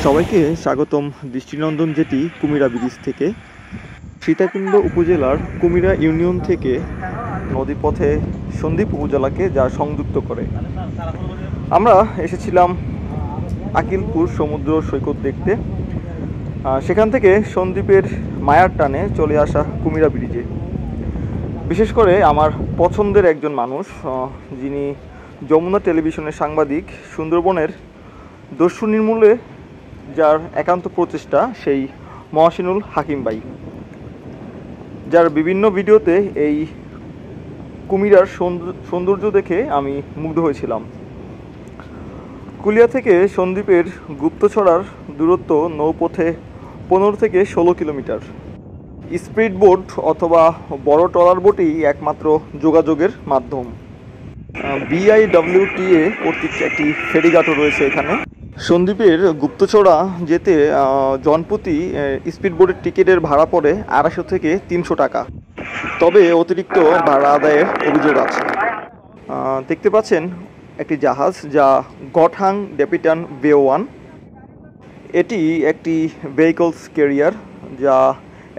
সবাইকে স্বাগতম দৃষ্টিনন্দন জেটি কুমিরা ব্রিজ থেকে। সীতাকুণ্ড উপজেলার কুমিরা ইউনিয়ন থেকে নদীপথে সন্দ্বীপ উপজেলাকে যা সংযুক্ত করে। আমরা এসেছিলাম আকিলপুর সমুদ্র সৈকত দেখতে, সেখান থেকে সন্দ্বীপের মায়ার টানে চলে আসা কুমিরা ব্রিজে। বিশেষ করে আমার পছন্দের একজন মানুষ, যিনি যমুনা টেলিভিশনের সাংবাদিক, সুন্দরবনের দস্যু নির্মূলে যার একান্ত প্রচেষ্টা, সেই মহসিনুল হাকিম ভাই, যার বিভিন্ন ভিডিওতে এই কুমিরার সৌন্দর্য দেখে আমি মুগ্ধ হয়েছিলাম। কুলিয়া থেকে সন্দ্বীপের গুপ্তছড়ার দূরত্ব নৌপথে 15 থেকে 16 কিলোমিটার। স্পিড বোট অথবা বড় ট্রলার বোটই একমাত্র যোগাযোগের মাধ্যম। BIWTA কর্তৃক একটি ফেরিঘাটও রয়েছে এখানে। সন্দ্বীপের গুপ্তছড়া যেতে জনপ্রতি স্পিড বোটের টিকিটের ভাড়া পড়ে 250 থেকে 300 টাকা, তবে অতিরিক্ত ভাড়া আদায়ের অভিযোগ আছে। দেখতে পাচ্ছেন একটি জাহাজ, যা গঠাং ডেপিটান বে 1। এটি একটি ভেহিকলস ক্যারিয়ার, যা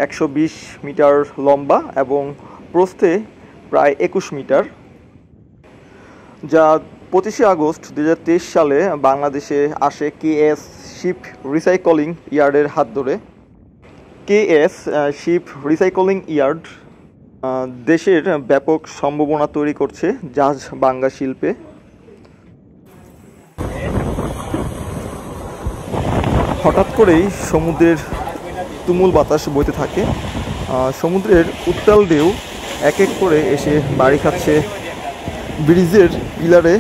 120 মিটার লম্বা এবং প্রস্থে প্রায় 21 মিটার, যা 25 আগস্ট 2023 সালে বাংলাদেশে আসে KS শিপ রিসাইক্লিং ইয়ার্ডের হাত ধরে। KS শিপ রিসাইক্লিং ইয়ার্ড দেশের ব্যাপক সম্ভাবনা তৈরি করছে জাহাজ ভাঙ্গা শিল্পে। হঠাৎ করেই সমুদ্রের তুমুল বাতাস বইতে থাকে। সমুদ্রের উত্তাল ঢেউ এক এক করে এসে বাড়ি খাচ্ছে ব্রিজের পিলারে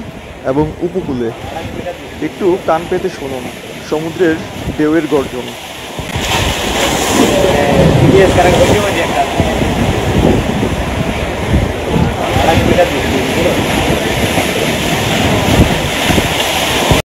এবং উপকূলে। একটু কান পেতে শুনুন সমুদ্রের ঢেউয়ের গর্জন।